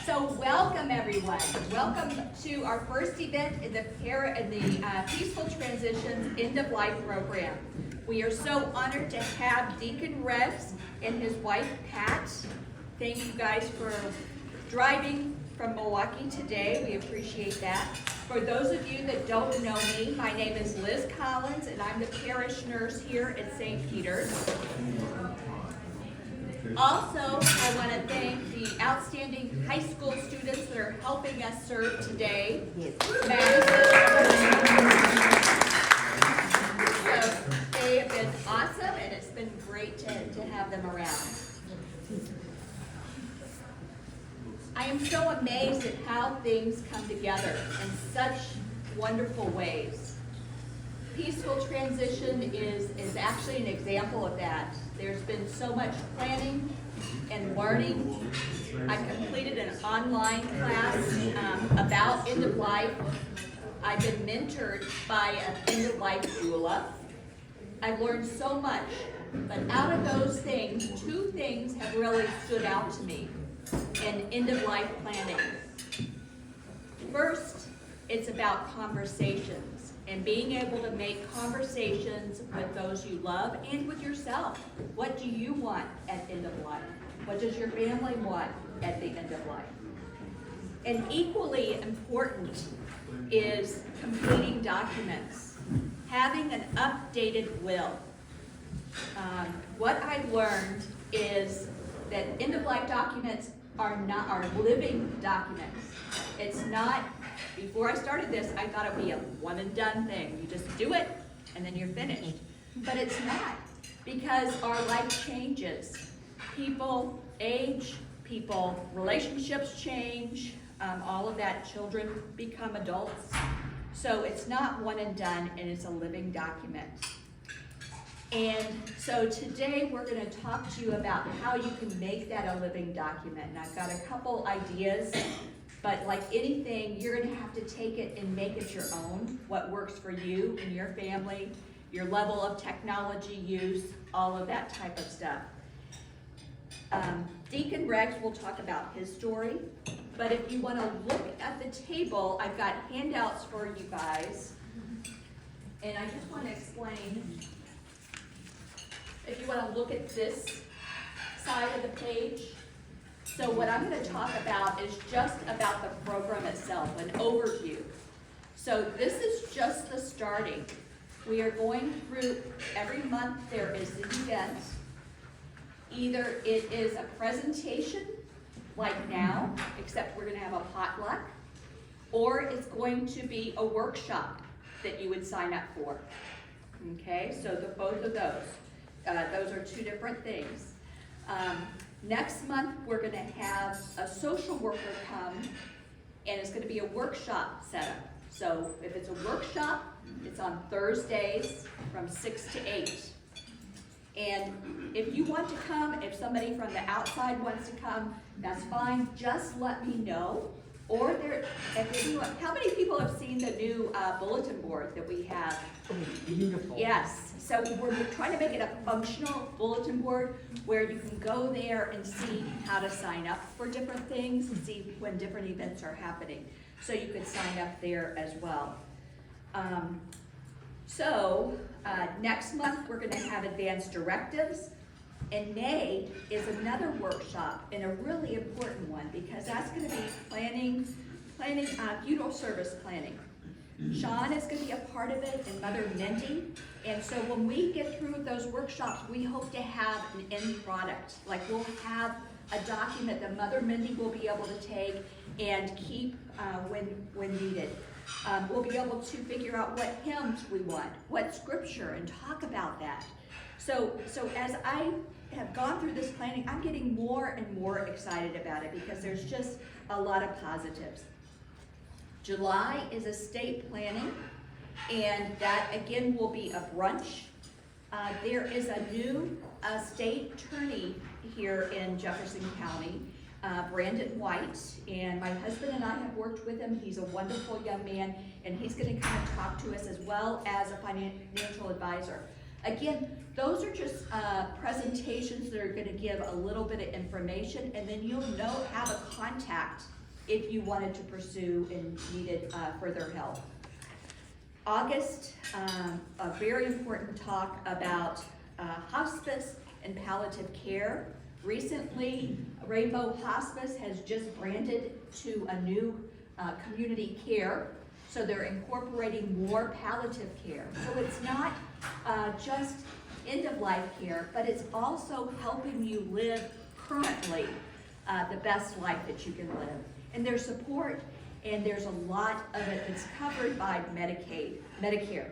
So welcome everyone. Welcome to our first event in the Peaceful Transitions End of Life program. We are so honored to have Deacon REGS and his wife Pat. Thank you guys for driving from Milwaukee today. We appreciate that. For those of you that don't know me, my name is Liz Collins and I'm the parish nurse here at St. Peter's. Also, I want to thank the outstanding high school students that are helping us serve today. So they have been awesome and it's been great to have them around. I am so amazed at how things come together in such wonderful ways. Peaceful Transition is actually an example of that. There's been so much planning and learning. I completed an online class about end of life. I've been mentored by an end of life doula. I've learned so much, but out of those things, two things have really stood out to me in end of life planning. First, it's about conversations and being able to make conversations with those you love and with yourself. What do you want at end of life? What does your family want at the end of life? And equally important is completing documents, having an updated will. What I've learned is that end of life documents are living documents. It's not. Before I started this, I thought it would be a one and done thing. You just do it and then you're finished. But it's not, because our life changes. People age, relationships change, all of that. Children become adults. So it's not one and done, and it's a living document. And so today we're going to talk to you about how you can make that a living document. And I've got a couple ideas. But like anything, you're going to have to take it and make it your own, what works for you and your family, your level of technology use, all of that type of stuff. Deacon REGS will talk about his story, but if you want to look at the table, I've got handouts for you guys, and I just want to explain, if you want to look at this side of the page. So what I'm going to talk about is just about the program itself, an overview. So this is just the starting. We are going through, every month there is an event. Either it is a presentation, like now, except we're going to have a potluck, or it's going to be a workshop that you would sign up for. Okay, so both of those are two different things. Next month, we're going to have a social worker come, and it's going to be a workshop setup. So if it's a workshop, it's on Thursdays from 6 to 8. And if you want to come, if somebody from the outside wants to come, that's fine. Just let me know. Or how many people have seen the new bulletin board that we have? Oh, beautiful. Yes. So we're trying to make it a functional bulletin board where you can go there and see how to sign up for different things, and see when different events are happening. So you could sign up there as well. Next month we're going to have advanced directives. In May is another workshop, and a really important one, because that's going to be planning funeral service planning. Sean is going to be a part of it, and Mother Mindy. And so when we get through those workshops, we hope to have an end product. Like we'll have a document that Mother Mindy will be able to take and keep when needed. We'll be able to figure out what hymns we want, what scripture, and talk about that. So as I have gone through this planning, I'm getting more and more excited about it, because there's just a lot of positives. July is estate planning, and that again will be a brunch. There is a new state attorney here in Jefferson County, Brandon White, and my husband and I have worked with him. He's a wonderful young man, and he's going to kind of talk to us as well as a financial advisor. Again, those are just presentations that are going to give a little bit of information, and then you'll have a contact if you wanted to pursue and needed further help. August, a very important talk about hospice and palliative care. Recently, Rainbow Hospice has just branded to a new community care, so they're incorporating more palliative care. So it's not just end-of-life care, but it's also helping you live currently the best life that you can live. And there's support, and there's a lot of it that's covered by Medicare.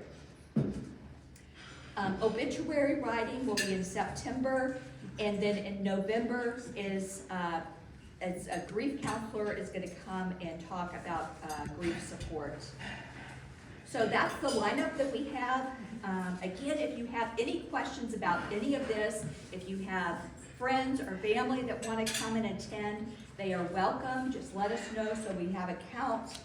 Obituary writing will be in September, and then in November is a grief counselor is going to come and talk about grief support. So that's the lineup that we have. Again, if you have any questions about any of this, if you have friends or family that want to come and attend, they are welcome. Just let us know so we have a count.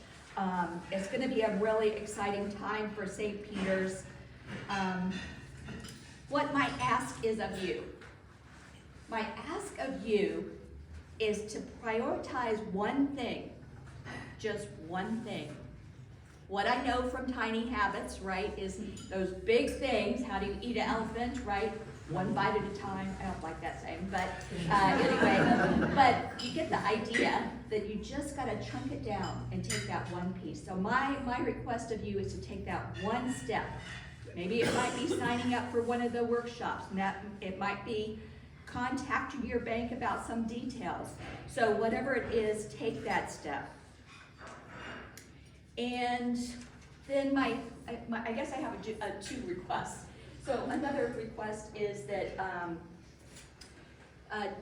It's going to be a really exciting time for St. Peter's. What my ask is of you. My ask of you is to prioritize one thing, just one thing. What I know from Tiny Habits, right, is those big things. How do you eat an elephant, right? One bite at a time. I don't like that saying, but anyway. But you get the idea that you just got to chunk it down and take that one piece. So my request of you is to take that one step. Maybe it might be signing up for one of the workshops. It might be contacting your bank about some details. So whatever it is, take that step. And then I guess I have two requests. So another request is that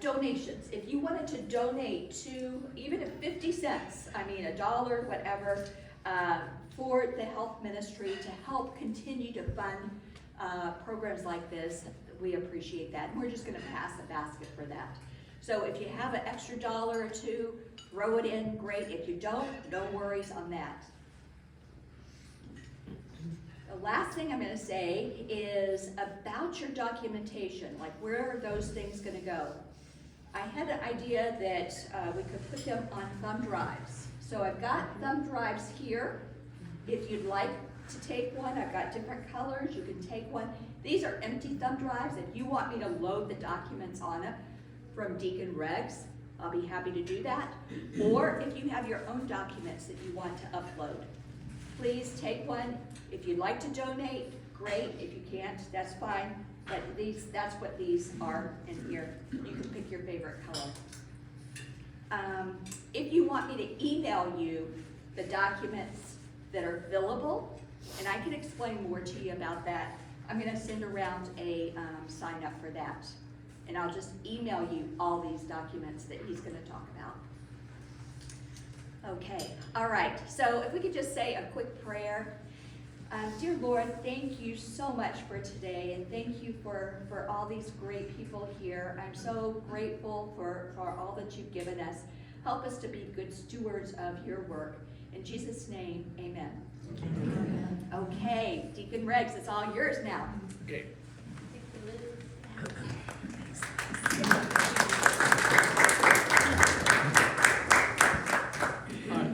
donations. If you wanted to donate to, even if 50 cents, I mean $1, whatever, for the health ministry to help continue to fund programs like this, we appreciate that. And we're just going to pass a basket for that. So if you have an extra $1 or $2, throw it in, great. If you don't, no worries on that. The last thing I'm going to say is about your documentation, like where are those things going to go? I had an idea that we could put them on thumb drives. So I've got thumb drives here. If you'd like to take one, I've got different colors. You can take one. These are empty thumb drives. If you want me to load the documents on it from Deacon REGS, I'll be happy to do that. Or if you have your own documents that you want to upload, please take one. If you'd like to donate, great. If you can't, that's fine. But that's what these are in here. You can pick your favorite color. If you want me to email you the documents that are fillable, and I can explain more to you about that, I'm going to send around a sign up for that. And I'll just email you all these documents that he's going to talk about. Okay, all right. So if we could just say a quick prayer. Dear Lord, thank you so much for today, and thank you for all these great people here. I'm so grateful for all that you've given us. Help us to be good stewards of your work. In Jesus' name, amen. Amen. Okay, Deacon REGS, it's all yours now. Okay.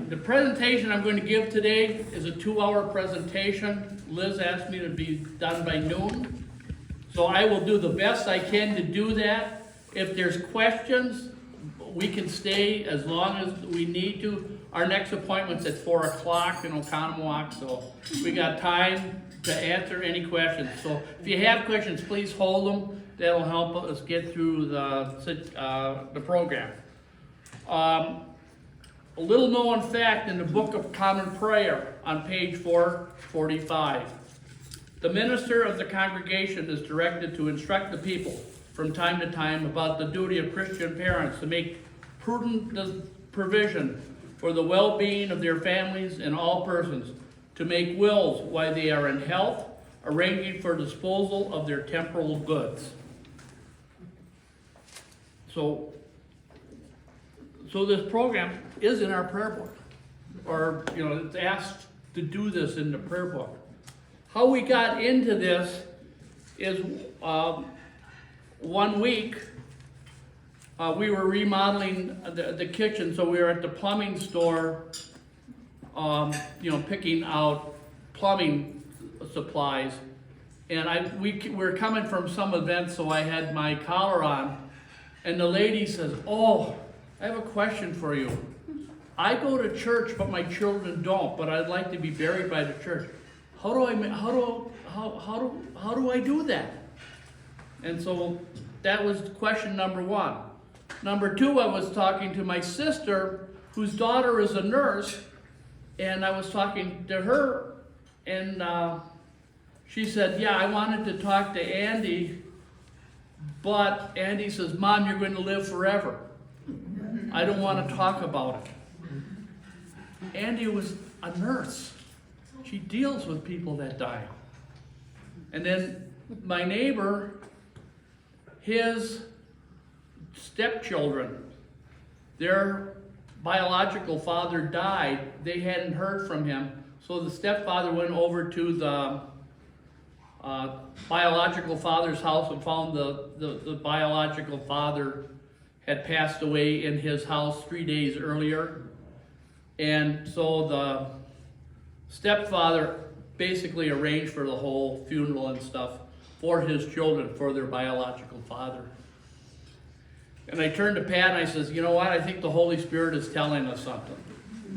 The presentation I'm going to give today is a 2-hour presentation. Liz asked me to be done by noon. So I will do the best I can to do that. If there's questions, we can stay as long as we need to. Our next appointment's at 4 o'clock in Oconomowoc, so we got time to answer any questions. So if you have questions, please hold them. That'll help us get through the program. A little known fact in the Book of Common Prayer on page 445. The minister of the congregation is directed to instruct the people from time to time about the duty of Christian parents to make prudent provision for the well-being of their families and all persons, to make wills while they are in health, arranging for disposal of their temporal goods. So this program is in our prayer book, or it's asked to do this in the prayer book. How we got into this is, 1 week, we were remodeling the kitchen, so we were at the plumbing store, picking out plumbing supplies. And we were coming from some event, so I had my collar on, and the lady says, "Oh, I have a question for you. I go to church, but my children don't. But I'd like to be buried by the church. How do I do that?" And so that was question number 1. Number 2, I was talking to my sister, whose daughter is a nurse, and I was talking to her, and she said, "Yeah, I wanted to talk to Andy, but Andy says, 'Mom, you're going to live forever. I don't want to talk about it.'" Andy was a nurse. She deals with people that die. And then my neighbor, his stepchildren, their biological father died. They hadn't heard from him. So the stepfather went over to the biological father's house and found the biological father had passed away in his house 3 days earlier. And so the stepfather basically arranged for the whole funeral and stuff for his children, for their biological father. And I turned to Pat and I says, "You know what? I think the Holy Spirit is telling us something.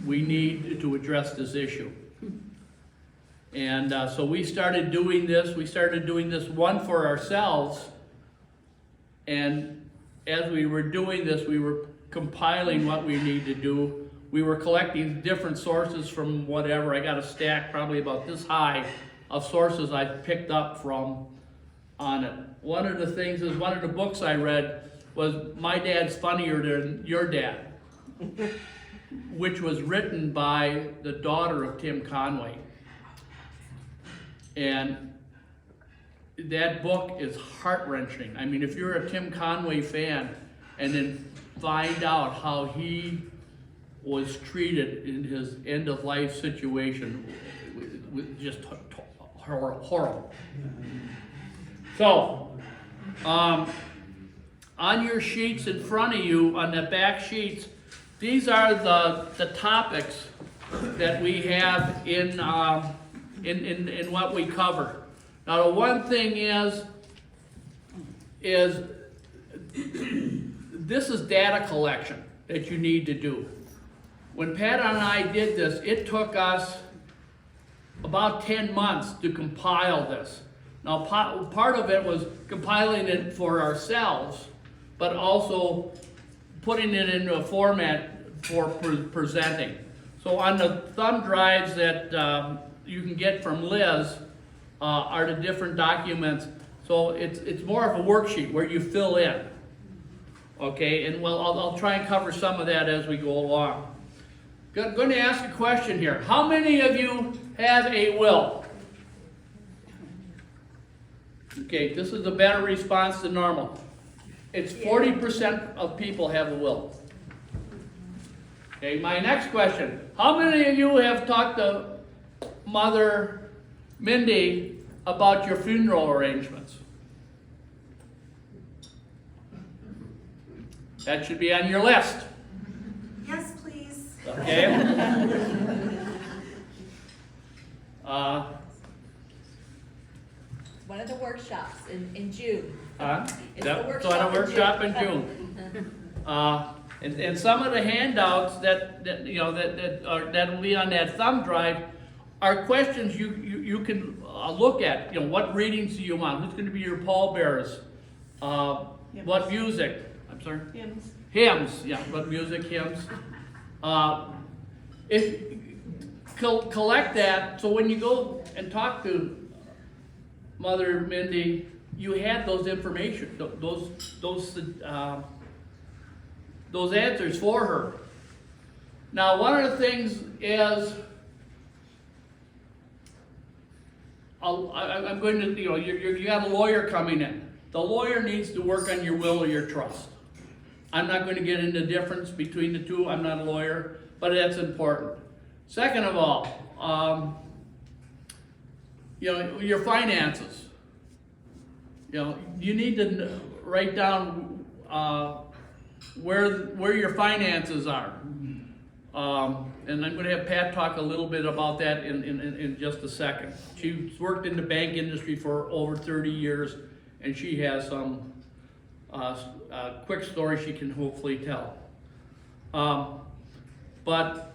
We need to address this issue." And so we started doing this. We started doing this, one, for ourselves. And as we were doing this, we were compiling what we need to do. We were collecting different sources from whatever. I got a stack probably about this high of sources I picked up from on it. One of the things is, one of the books I read was "My Dad's Funnier Than Your Dad," which was written by the daughter of Tim Conway. And that book is heart-wrenching. I mean, if you're a Tim Conway fan, and then find out how he was treated in his end-of-life situation, just horrible. So, on your sheets in front of you, on the back sheets, these are the topics that we have in what we cover. Now, the one thing is this is data collection that you need to do. When Pat and I did this, it took us about 10 months to compile this. Now, part of it was compiling it for ourselves, but also putting it into a format for presenting. So on the thumb drives that you can get from Liz are the different documents. So it's more of a worksheet where you fill in. Okay, and well, I'll try and cover some of that as we go along. Going to ask a question here. How many of you have a will? Okay, this is a better response than normal. It's 40% of people have a will. Okay, my next question. How many of you have talked to Mother Mindy about your funeral arrangements? That should be on your list. Yes, please. Okay. One of the workshops in June. It's Yep, the so on a workshop in June. June. And some of the handouts that will be on that thumb drive are questions you can look at. You know, what readings do you want? Who's going to be your pallbearers? What music? I'm sorry? Hymns. Hymns, yeah, what music, hymns. Collect that, so when you go and talk to Mother Mindy, you had those information, those answers for her. Now, one of the things is, I'm going to, you got a lawyer coming in. The lawyer needs to work on your will or your trust. I'm not going to get into the difference between the two. I'm not a lawyer, but that's important. Second of all, your finances. You know, you need to write down where your finances are. And I'm gonna have Pat talk a little bit about that in just a second. She's worked in the bank industry for over 30 years, and she has some quick story she can hopefully tell. But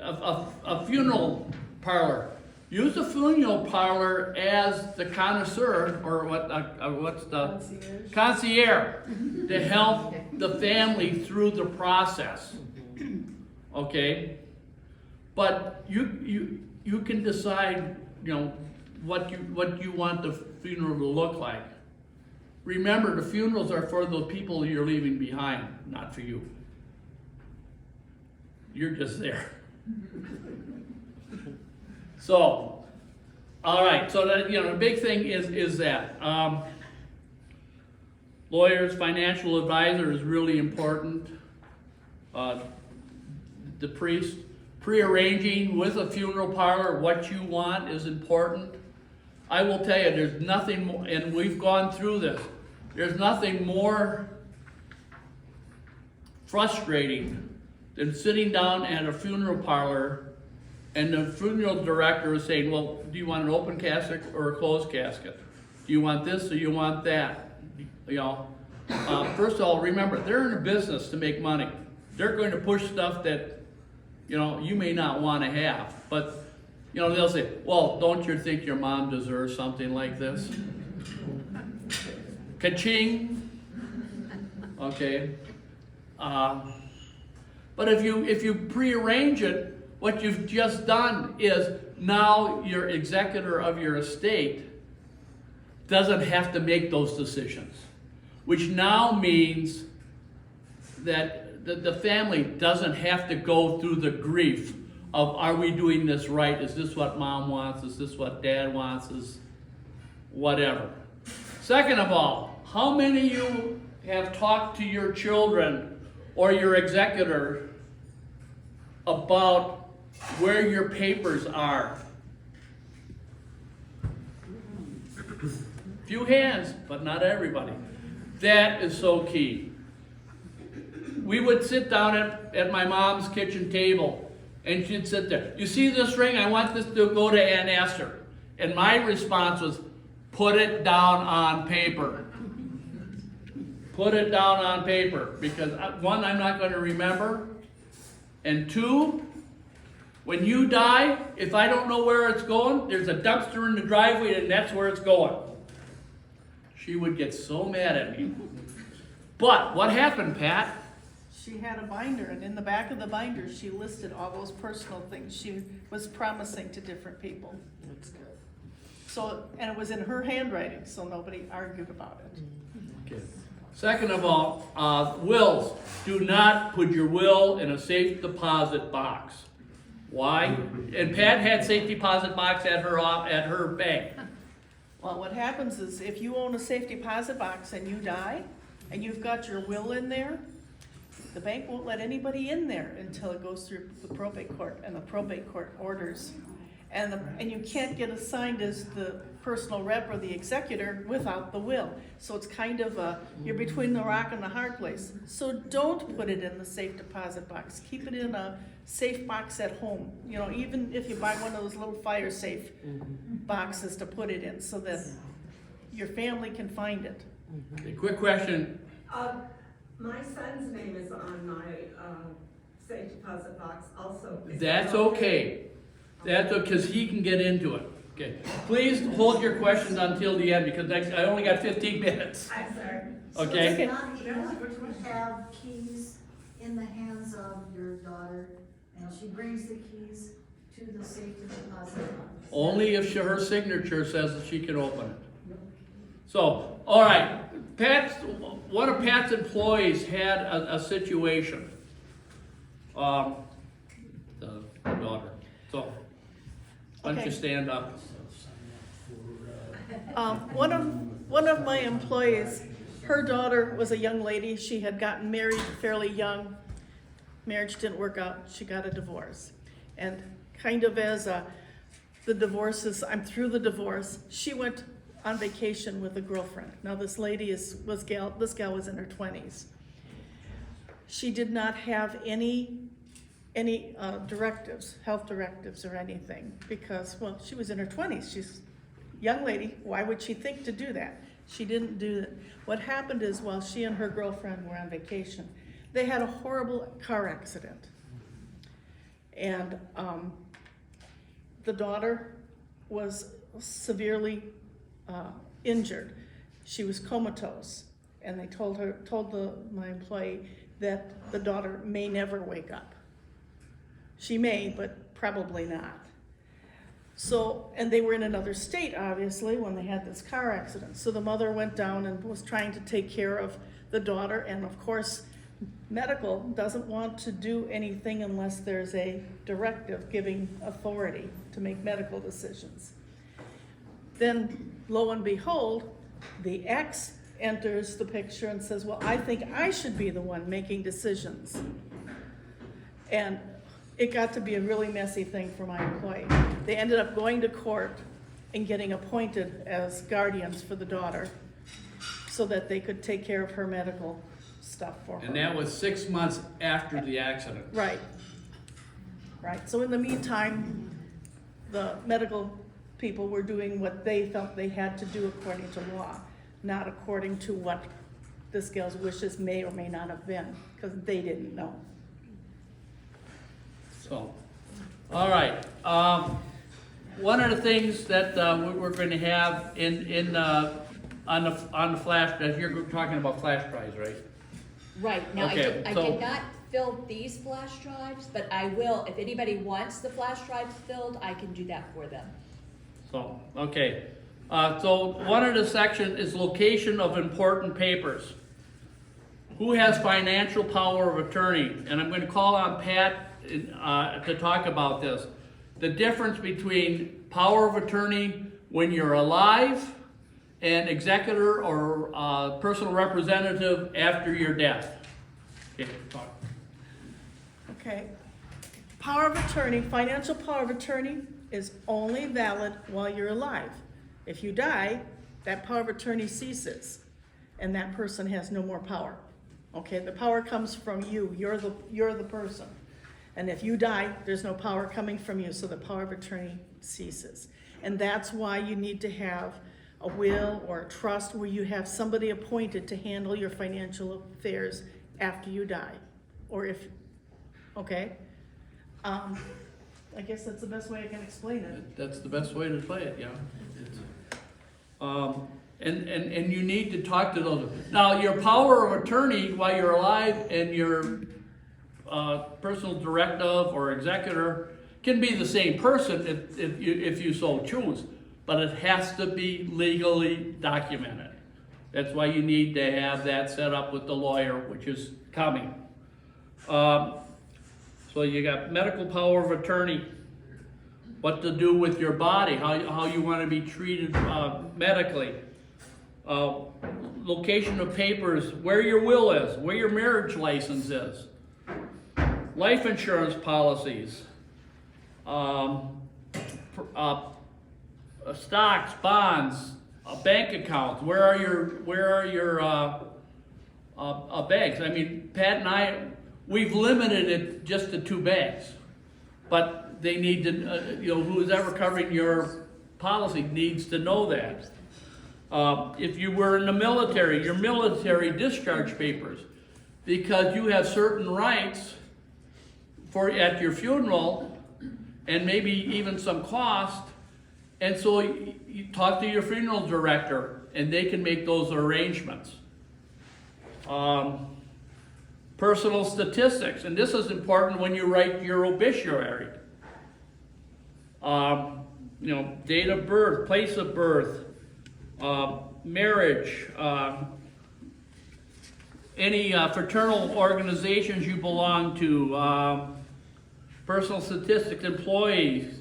a funeral parlor. Use the funeral parlor as the connoisseur, or what's the concierge, to help the family through the process. Okay, but you can decide, you know, what you want the funeral to look like. Remember, the funerals are for the people you're leaving behind, not for you. You're just there. So, all right. So that, you know, the big thing is that lawyers, financial advisor is really important. The priest, prearranging with a funeral parlor what you want is important. I will tell you, there's nothing more, and we've gone through this. There's nothing more frustrating than sitting down at a funeral parlor and the funeral director is saying, well, do you want an open casket or a closed casket? Do you want this or you want that? You know, first of all, remember, they're in a business to make money. They're going to push stuff that, you know, you may not want to have. But, you know, they'll say, well, don't you think your mom deserves something like this? Ka-ching. Okay. But if you prearrange it, what you've just done is now your executor of your estate doesn't have to make those decisions, which now means that the family doesn't have to go through the grief of, are we doing this right? Is this what mom wants? Is this what dad wants? Is whatever. Second of all, how many of you have talked to your children or your executor about where your papers are? Few hands, but not everybody. That is so key. We would sit down at my mom's kitchen table, and she'd sit there. You see this ring? I want this to go to Aunt Esther. And my response was, put it down on paper. Put it down on paper. Because one, I'm not going to remember. And two, when you die, if I don't know where it's going, there's a dumpster in the driveway and that's where it's going. She would get so mad at me. But what happened, Pat? She had a binder, and in the back of the binder, she listed all those personal things she was promising to different people. That's good. So, and it was in her handwriting, so nobody argued about it. Okay. Second of all, wills. Do not put your will in a safe deposit box. Why? And Pat had safe deposit box at her bank. Well, what happens is if you own a safe deposit box and you die, and you've got your will in there, the bank won't let anybody in there until it goes through the probate court, and the probate court orders. And you can't get assigned as the personal rep or the executor without the will. So it's kind of you're between the rock and the hard place. So don't put it in the safe deposit box. Keep it in a safe box at home. You know, even if you buy one of those little fire safe boxes to put it in so that your family can find it. Okay, quick question. My son's name is on my safe deposit box also. Is That's that okay. That's okay, because he can get into it. Okay. Please hold your questions until the end, because I only got 15 minutes. I'm sorry. Okay? So it's not enough to have keys in the hands of your daughter, and she brings the keys to the safety deposit box? Only if her signature says that she can open it. So, all right. One of Pat's employees had a situation. The daughter. So, why don't you Okay. stand up? One of my employees, her daughter was a young lady. She had gotten married fairly young. Marriage didn't work out. She got a divorce. And kind of as the divorces, I'm through the divorce, she went on vacation with a girlfriend. Now this lady this gal was in her 20s. She did not have any directives, health directives or anything, because, well, she was in her 20s. She's a young lady. Why would she think to do that? She didn't do it. What happened is, while she and her girlfriend were on vacation, they had a horrible car accident. And the daughter was severely injured. She was comatose. And they told my employee that the daughter may never wake up. She may, but probably not. So, and they were in another state, obviously, when they had this car accident. So the mother went down and was trying to take care of the daughter, and of course, medical doesn't want to do anything unless there's a directive giving authority to make medical decisions. Then, lo and behold, the ex enters the picture and says, well, I think I should be the one making decisions. And it got to be a really messy thing for my employee. They ended up going to court and getting appointed as guardians for the daughter so that they could take care of her medical stuff for her. And that was 6 months after the accident. Right. Right. So in the meantime, the medical people were doing what they felt they had to do according to law, not according to what this gal's wishes may or may not have been, because they didn't know. So, all right. One of the things that we're going to have on the flash drive, you're talking about flash drives, right? Right, now Okay, I so- did not fill these flash drives, but I will, if anybody wants the flash drives filled, I can do that for them. So, okay. So one of the sections is location of important papers. Who has financial power of attorney? And I'm going to call on Pat to talk about this. The difference between power of attorney when you're alive and executor or personal representative after your death. Okay, talk. Okay. Power of attorney, financial power of attorney is only valid while you're alive. If you die, that power of attorney ceases, and that person has no more power. Okay, the power comes from you. You're the person. And if you die, there's no power coming from you, so the power of attorney ceases. And that's why you need to have a will or a trust where you have somebody appointed to handle your financial affairs after you die. Or if, okay? I guess that's the best way I can explain it. That's the best way to play it, yeah. And you need to talk to those. Now, your power of attorney while you're alive and your personal directive or executor can be the same person if you so choose, but it has to be legally documented. That's why you need to have that set up with the lawyer, which is coming. So you got medical power of attorney, what to do with your body, how you want to be treated medically. Location of papers, where your will is, where your marriage license is. Life insurance policies, stocks, bonds, bank accounts. Where are your banks? I mean, Pat and I, we've limited it just to 2 banks, but they need to, who's ever covering your policy needs to know that. If you were in the military, your military discharge papers, because you have certain rights at your funeral, and maybe even some cost, and so you talk to your funeral director, and they can make those arrangements. Personal statistics, and this is important when you write your obituary. Date of birth, place of birth, marriage, any fraternal organizations you belong to, personal statistics, employees,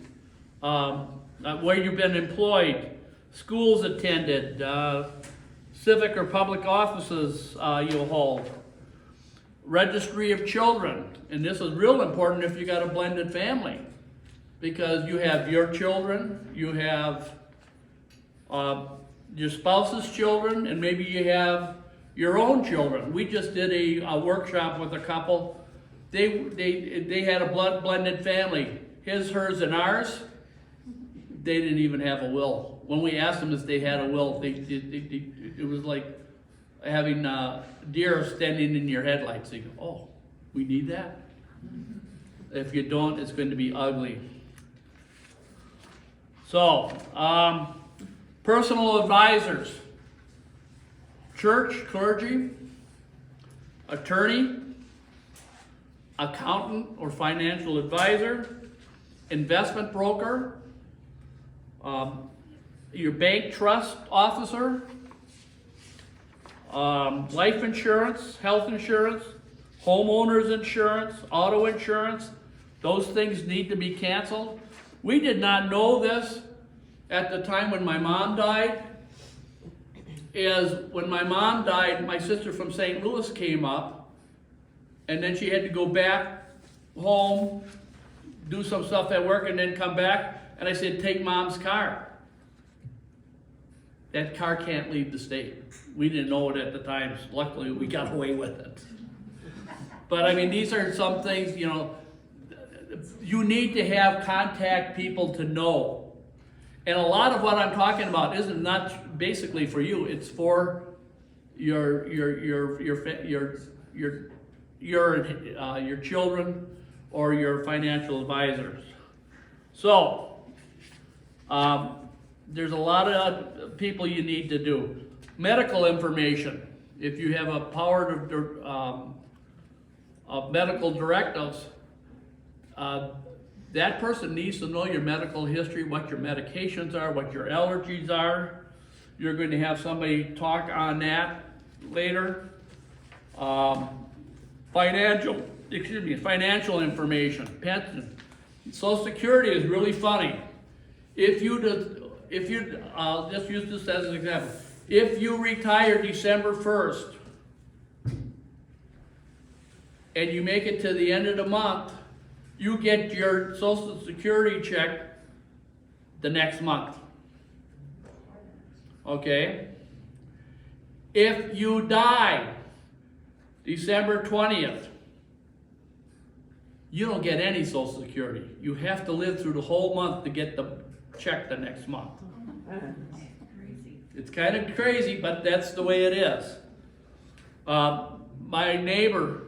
where you've been employed, schools attended, civic or public offices you hold, registry of children, and this is real important if you got a blended family, because you have your children, you have your spouse's children, and maybe you have your own children. We just did a workshop with a couple. They had a blended family, his, hers, and ours. They didn't even have a will. When we asked them if they had a will, it was like having deer standing in your headlights. They go, oh, we need that? If you don't, it's going to be ugly. So, personal advisors, church, clergy, attorney, accountant or financial advisor, investment broker, your bank trust officer, life insurance, health insurance, homeowners insurance, auto insurance. Those things need to be canceled. We did not know this at the time when my mom died. Is when my mom died, my sister from St. Louis came up, and then she had to go back home, do some stuff at work, and then come back. And I said, take Mom's car. That car can't leave the state. We didn't know it at the time. So luckily, we got away with it. But I mean, these are some things, you know, you need to have contact people to know. And a lot of what I'm talking about isn't not basically for you. It's for your children or your financial advisors. So there's a lot of people you need to do. Medical information. If you have a power of medical directives, that person needs to know your medical history, what your medications are, what your allergies are. You're going to have somebody talk on that later. Financial information, pension. Social Security is really funny. If you just use this as an example. If you retire December 1st and you make it to the end of the month, you get your Social Security check the next month. Okay? If you die December 20th, you don't get any Social Security. You have to live through the whole month to get the check the next month. It's kind of crazy, but that's the way it is. My neighbor's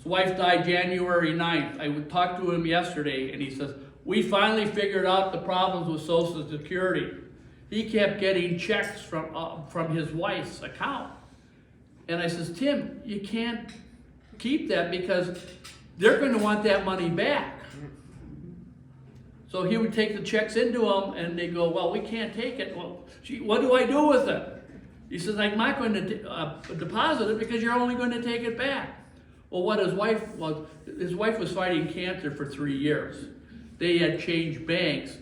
wife died January 9th. I talked to him yesterday, and he says, we finally figured out the problems with Social Security. He kept getting checks from his wife's account. And I says, Tim, you can't keep that because they're going to want that money back. So he would take the checks into them, and they go, well, we can't take it. Well, what do I do with it? He says, I'm not going to deposit it because you're only going to take it back. Well, what his wife was fighting cancer for 3 years. They had changed banks,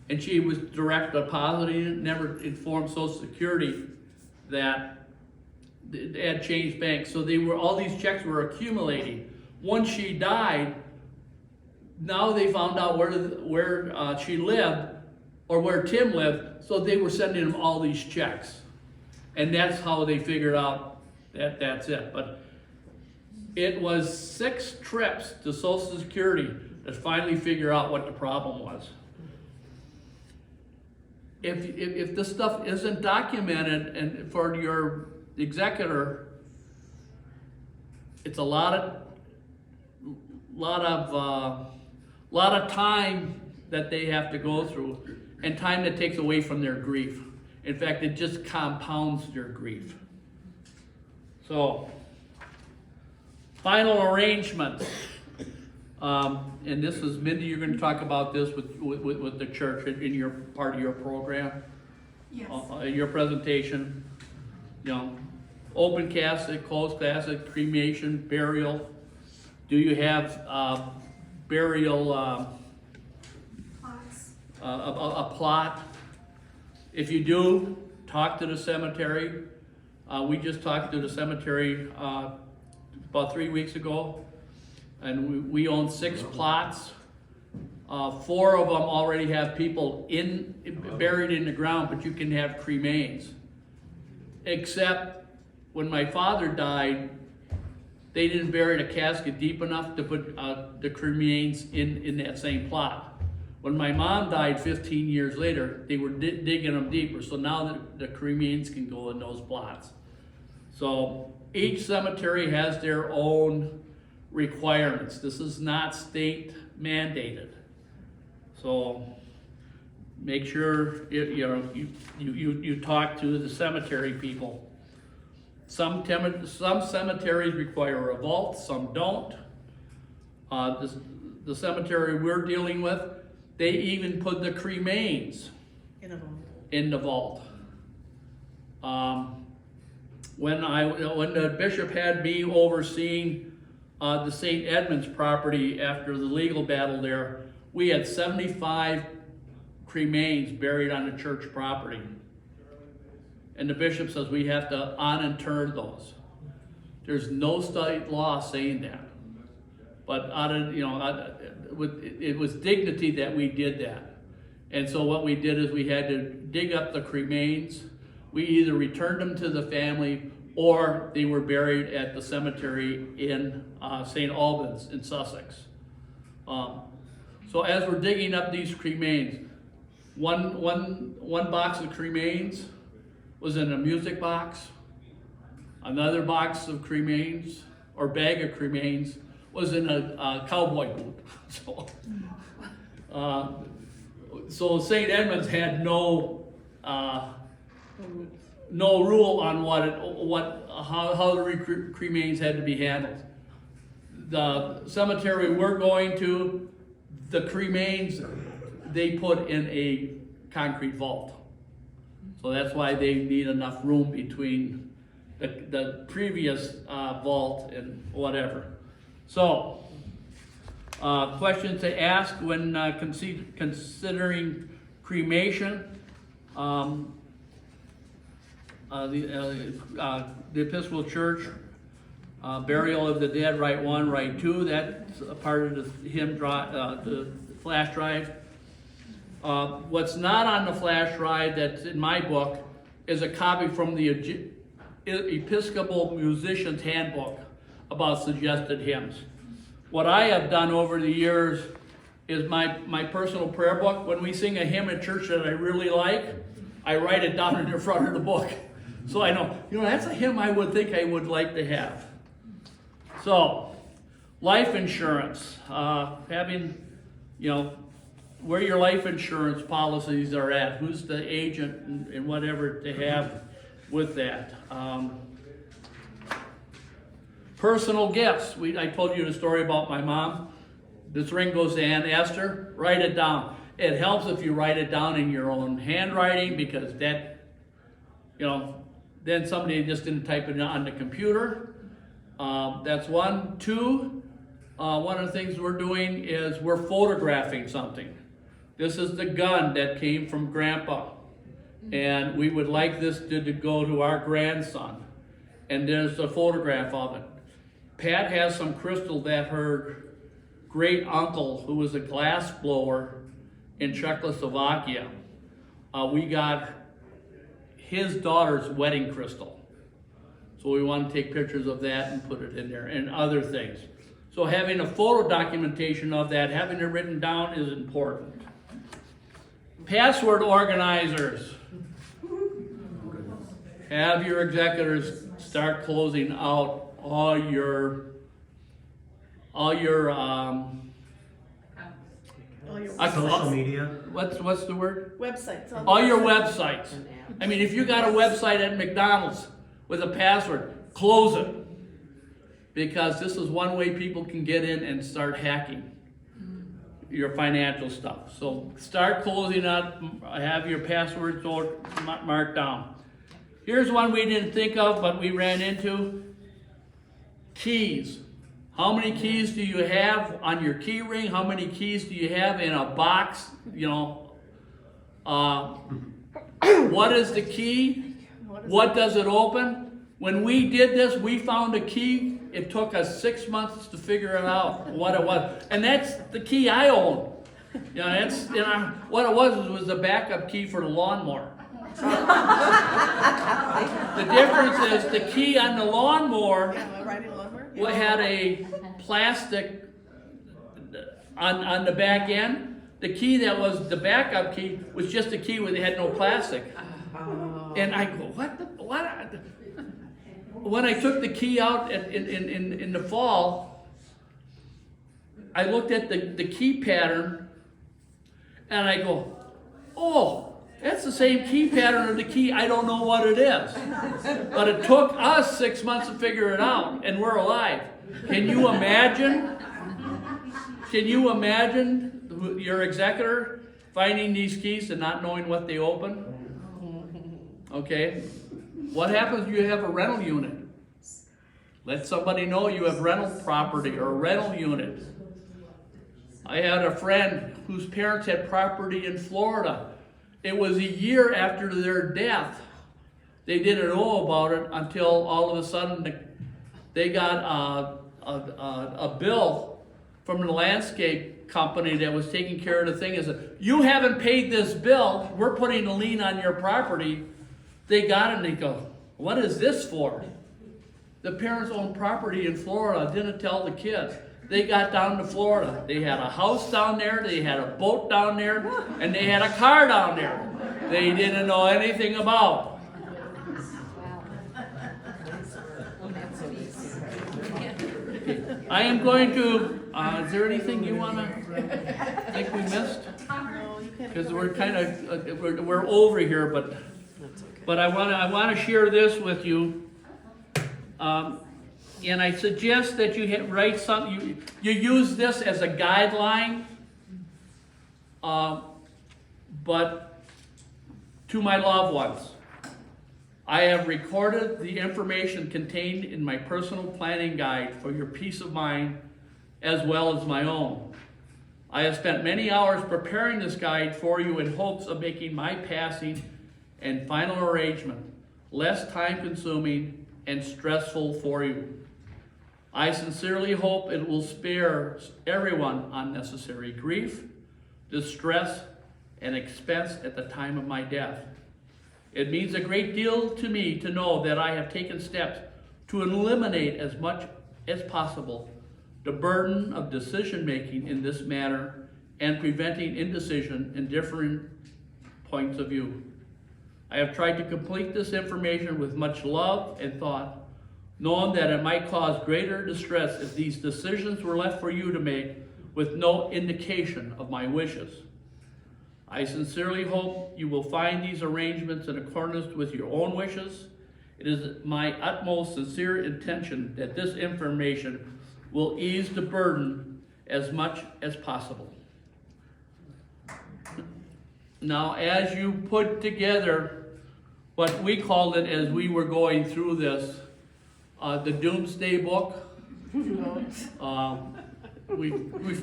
and she was direct depositing it, never informed Social Security that they had changed banks. So all these checks were accumulating. Once she died, now they found out where she lived, or where Tim lived, so they were sending him all these checks. And that's how they figured out that that's it. But it was 6 trips to Social Security to finally figure out what the problem was. If this stuff isn't documented and for your executor, it's a lot of time that they have to go through, and time that takes away from their grief. In fact, it just compounds their grief. So, final arrangements. And this is, Mindy, you're going to talk about this with the church in your part of your program. Yes. Your presentation. You know, open casket, closed casket, cremation, burial. Do you have burial Plots. a plot? If you do, talk to the cemetery. We just talked to the cemetery about 3 weeks ago, and we own 6 plots. 4 of them already have people buried in the ground, but you can have cremains. Except when my father died, they didn't bury the casket deep enough to put the cremains in that same plot. When my mom died 15 years later, they were digging them deeper, so now the cremains can go in those plots. So each cemetery has their own requirements. This is not state mandated. So make sure you talk to the cemetery people. Some cemeteries require a vault, some don't. The cemetery we're dealing with, they even put the cremains in the vault. When the bishop had me overseeing the St. Edmunds property after the legal battle there, we had 75 cremains buried on the church property. And the bishop says we have to uninter those. There's no state law saying that. But it was dignity that we did that. And so what we did is we had to dig up the cremains. We either returned them to the family or they were buried at the cemetery in St. Albans in Sussex. So as we're digging up these cremains, one box of cremains was in a music box. Another box of cremains, or bag of cremains, was in a cowboy boot. So St. Edmunds had no rule on how the cremains had to be handled. The cemetery we're going to, the cremains they put in a concrete vault. So that's why they need enough room between the previous vault and whatever. So, questions to ask when considering cremation. The Episcopal Church, burial of the dead, Rite 1, Rite 2, that's a part of the hymn drive, the flash drive. What's not on the flash drive that's in my book is a copy from the Episcopal Musician's Handbook about suggested hymns. What I have done over the years is my personal prayer book. When we sing a hymn at church that I really like, I write it down in the front of the book. So I know, that's a hymn I would think I would like to have. So, life insurance, having, where your life insurance policies are at, who's the agent and whatever to have with that. Personal gifts. I told you the story about my mom. This ring goes to Aunt Esther. Write it down. It helps if you write it down in your own handwriting because that, then somebody just didn't type it on the computer. That's one. 2, one of the things we're doing is we're photographing something. This is the gun that came from Grandpa. And we would like this to go to our grandson. And there's a photograph of it. Pat has some crystal that her great uncle, who was a glass blower in Czechoslovakia, we got his daughter's wedding crystal. So we want to take pictures of that and put it in there and other things. So having a photo documentation of that, having it written down is important. Password organizers. Have your executors start closing out all your social media. What's the word? Websites. All your websites. I mean, if you got a website at McDonald's with a password, close it. Because this is one way people can get in and start hacking your financial stuff. So start closing up, have your passwords all marked down. Here's one we didn't think of, but we ran into. Keys. How many keys do you have on your key ring? How many keys do you have in a box? What is the key? What does it open? When we did this, we found a key. It took us 6 months to figure it out what it was. And that's the key I own. Yeah, it's, what it was the backup key for the lawnmower. The difference is the key on the lawnmower Yeah, riding lumber? had a plastic on the back end. The key that was the backup key was just a key where they had no plastic. And I go, what? When I took the key out in the fall, I looked at the key pattern and I go, oh, that's the same key pattern of the key. I don't know what it is. But it took us 6 months to figure it out, and we're alive. Can you imagine? Can you imagine your executor finding these keys and not knowing what they open? Okay. What happens if you have a rental unit? Let somebody know you have rental property or a rental unit. I had a friend whose parents had property in Florida. It was a year after their death. They didn't know about it until all of a sudden they got a bill from the landscape company that was taking care of the thing. Is that you haven't paid this bill? We're putting a lien on your property. They got it and they go, what is this for? The parents owned property in Florida, didn't tell the kids. They got down to Florida. They had a house down there, they had a boat down there, and they had a car down there. They didn't know anything about. I am going to, is there anything you want to think we missed? Because we're kind of, we're over here, but I want to share this with you. And I suggest that you write something, you use this as a guideline, but to my loved ones. I have recorded the information contained in my personal planning guide for your peace of mind as well as my own. I have spent many hours preparing this guide for you in hopes of making my passing and final arrangement less time-consuming and stressful for you. I sincerely hope it will spare everyone unnecessary grief, distress, and expense at the time of my death. It means a great deal to me to know that I have taken steps to eliminate as much as possible the burden of decision-making in this matter and preventing indecision in different points of view. I have tried to complete this information with much love and thought, knowing that it might cause greater distress if these decisions were left for you to make with no indication of my wishes. I sincerely hope you will find these arrangements in accordance with your own wishes. It is my utmost sincere intention that this information will ease the burden as much as possible. Now, as you put together what we called it as we were going through this, the Doomsday Book, we've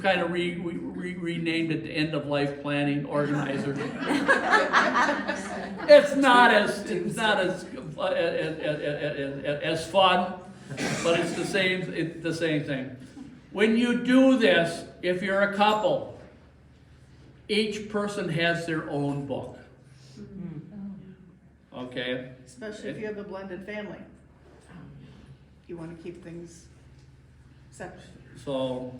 kind of renamed it the End of Life Planning Organizer. It's not as fun, but it's the same thing. When you do this, if you're a couple, each person has their own book. Okay? Especially if you have a blended family. You want to keep things separate. So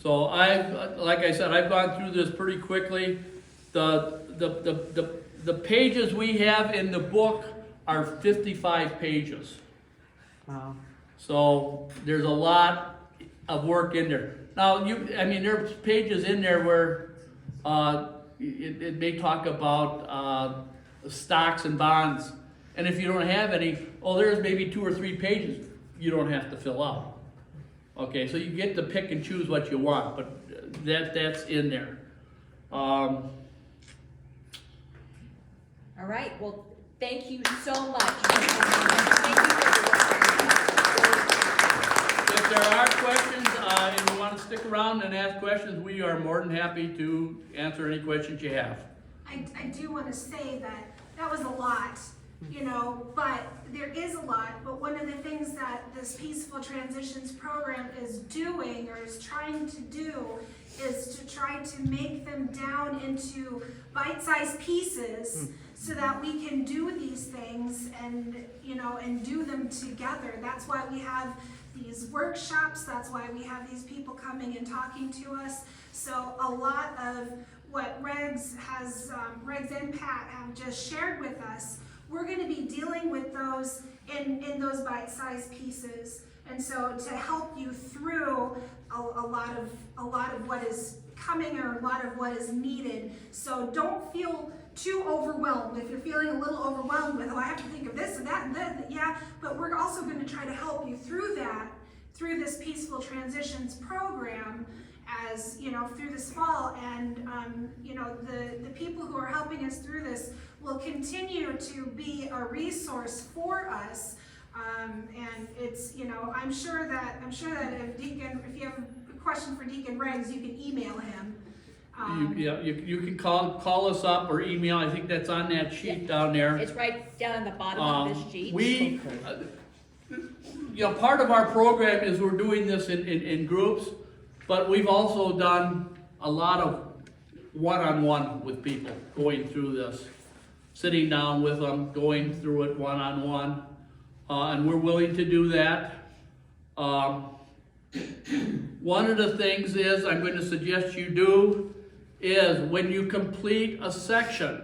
like I said, I've gone through this pretty quickly. The pages we have in the book are 55 pages. Wow. So there's a lot of work in there. Now, there's pages in there where it may talk about stocks and bonds. And if you don't have any, there's maybe 2 or 3 pages you don't have to fill out. Okay, so you get to pick and choose what you want, but that's in there. All right, well, thank you so much. Thank you for If there are questions, and you want to stick around and ask questions, we are more than happy to answer any questions you have. I do want to say that was a lot, but there is a lot, but one of the things that this Peaceful Transitions program is doing or is trying to do is to try to make them down into bite-sized pieces so that we can do these things and, you know, and do them together. That's why we have these workshops, that's why we have these people coming and talking to us. So a lot of what Regs and Pat have just shared with us, we're gonna be dealing with those in those bite-sized pieces. And so to help you through a lot of what is coming or a lot of what is needed. So don't feel too overwhelmed. If you're feeling a little overwhelmed with, oh, I have to think of this and that and that, yeah, but we're also going to try to help you through that, through this Peaceful Transitions program, as you know, through this fall. And you know, the people who are helping us through this will continue to be a resource for us. And it's, you know, I'm sure that if you have a question for Deacon Regs, you can email him. You can call us up or email. I think that's on that sheet down there. It's right down at the bottom of this sheet. You know, part of our program is we're doing this in groups, but we've also done a lot of one-on-one with people going through this, sitting down with them, going through it one-on-one, and we're willing to do that. One of the things is I'm going to suggest you do is when you complete a section,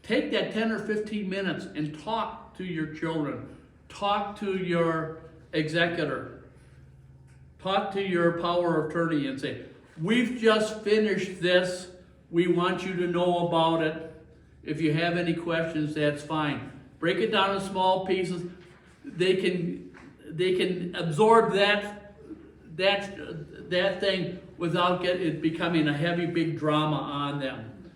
take that 10 or 15 minutes and talk to your children, talk to your executor, talk to your power of attorney and say, we've just finished this, we want you to know about it. If you have any questions, that's fine. Break it down in small pieces. They can absorb that thing without it becoming a heavy, big drama on them.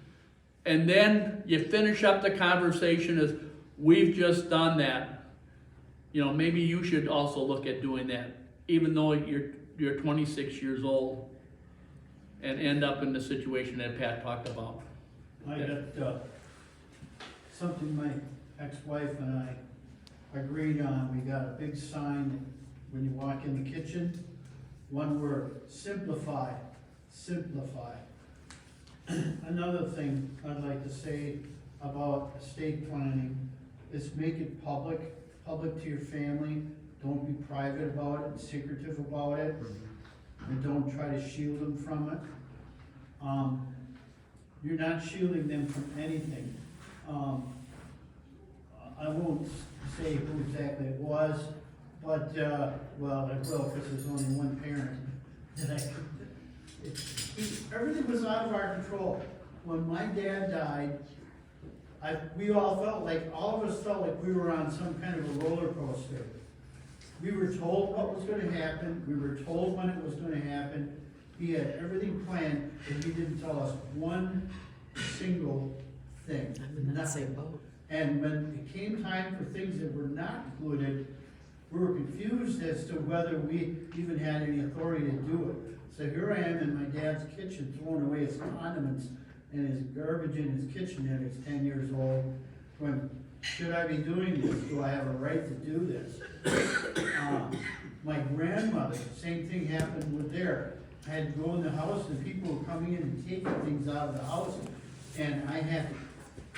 And then you finish up the conversation as, we've just done that. You know, maybe you should also look at doing that, even though you're 26 years old, and end up in the situation that Pat talked about. I got something my ex-wife and I agreed on. We got a big sign when you walk in the kitchen. One word, simplify, simplify. Another thing I'd like to say about estate planning is make it public to your family. Don't be private about it, secretive about it, and don't try to shield them from it. You're not shielding them from anything. I won't say who exactly it was, but, well, I will, because there's only one parent that I could. Everything was out of our control. When my dad died, all of us felt like we were on some kind of a roller coaster. We were told what was going to happen, we were told when it was going to happen. He had everything planned, and he didn't tell us one single thing. I'm in that same boat. And when it came time for things that were not included, we were confused as to whether we even had any authority to do it. So here I am in my dad's kitchen throwing away his condiments and his garbage in his kitchen that is 10 years old. When, should I be doing this? Do I have a right to do this? My grandmother, same thing happened with there. I had to go in the house and people were coming in and taking things out of the house, and I had to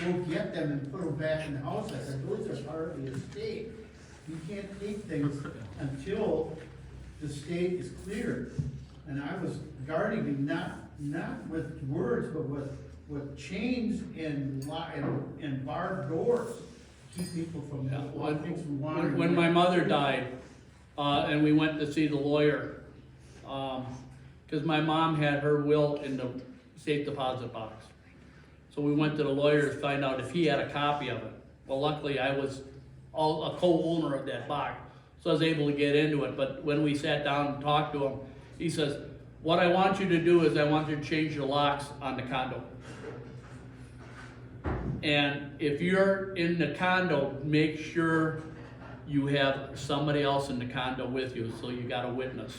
go get them and put them back in the house. I said, those are part of the estate. You can't take things until the state is cleared. And I was guarding him, not with words, but with chains and barred doors to keep people from things from wandering. When my mother died, and we went to see the lawyer, because my mom had her will in the safe deposit box. So we went to the lawyer to find out if he had a copy of it. Well, luckily I was a co-owner of that box, so I was able to get into it. But when we sat down and talked to him, he says, what I want you to do is I want you to change the locks on the condo. And if you're in the condo, make sure you have somebody else in the condo with you, so you got a witness.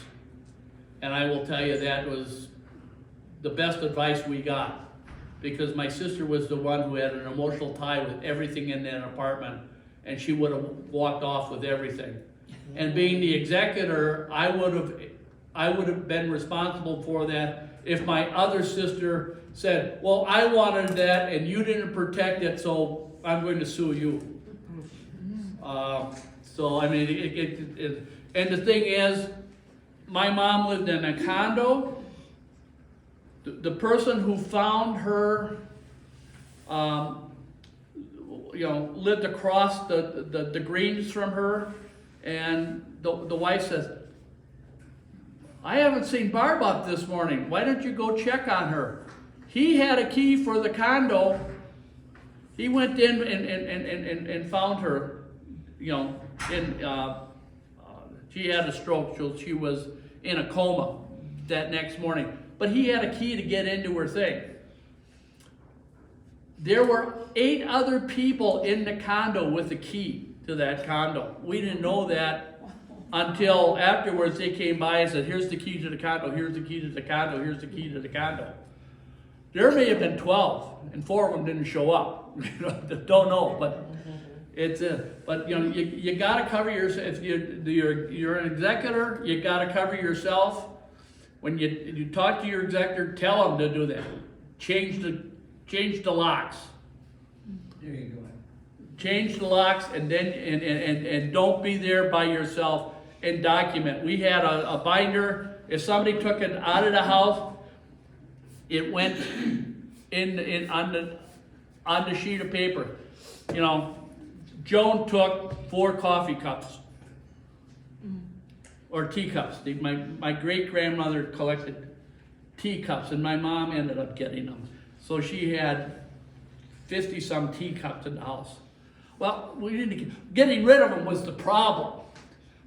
And I will tell you, that was the best advice we got, because my sister was the one who had an emotional tie with everything in that apartment, and she would have walked off with everything. And being the executor, I would have been responsible for that if my other sister said, well, I wanted that and you didn't protect it, so I'm going to sue you. So, I mean, and the thing is, my mom lived in a condo. The person who found her, lived across the greens from her, and the wife says, I haven't seen Barb up this morning. Why don't you go check on her? He had a key for the condo. He went in and found her, she had a stroke, so she was in a coma that next morning. But he had a key to get into her thing. There were 8 other people in the condo with a key to that condo. We didn't know that until afterwards they came by and said, here's the key to the condo, here's the key to the condo, here's the key to the condo. There may have been 12, and 4 of them didn't show up. Don't know, but it's but you got to cover yourself. If you're an executor, you got to cover yourself. When you talk to your executor, tell them to do that. Change the locks. There you go. Change the locks, and then and don't be there by yourself, and document. We had a binder. If somebody took it out of the house, it went on the sheet of paper. Joan took 4 coffee cups or teacups. My great grandmother collected teacups, and my mom ended up getting them. So she had 50-some teacups in the house. Well, getting rid of them was the problem,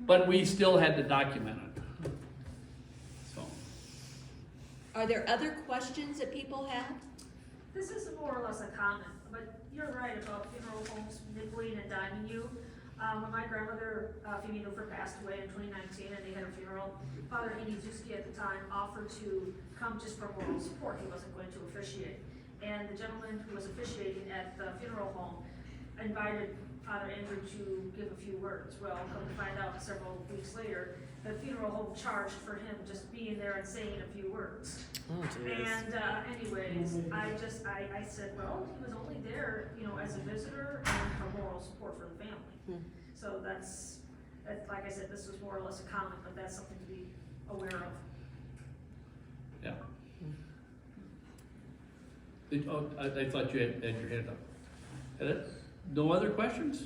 but we still had to document it. So, Are there other questions that people have? This is more or less a comment, but you're right about funeral homes nibbling and diming you. When my grandmother, Phoebe Newford, passed away in 2019 and they had a funeral, Father Andy Zuski at the time offered to come just for moral support. He wasn't going to officiate. And the gentleman who was officiating at the funeral home invited Father Andrew to give a few words. Well, come to find out several weeks later, the funeral home charged for him just being there and saying a few words. And anyways, I said, well, he was only there, as a visitor and for moral support for the family. So that's, like I said, this was more or less a comment, but that's something to be aware of. yeah. I thought you had your hand up. Had it? No other questions?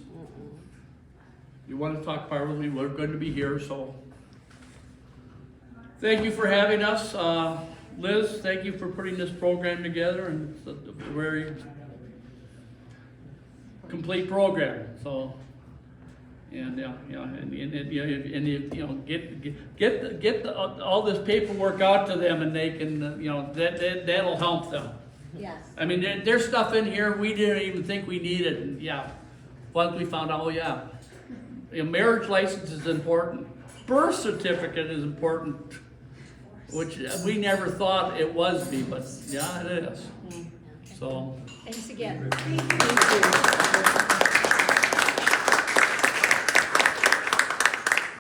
You want to talk part with me? We're going to be here, so. Thank you for having us. Liz, thank you for putting this program together, and it's a very complete program. So, and get all this paperwork out to them, and they can, that'll help them. Yes. I mean, there's stuff in here we didn't even think we needed, and once we found out, marriage license is important. Birth certificate is important, which we never thought it was be, but it is. So. Thanks again. Thank you.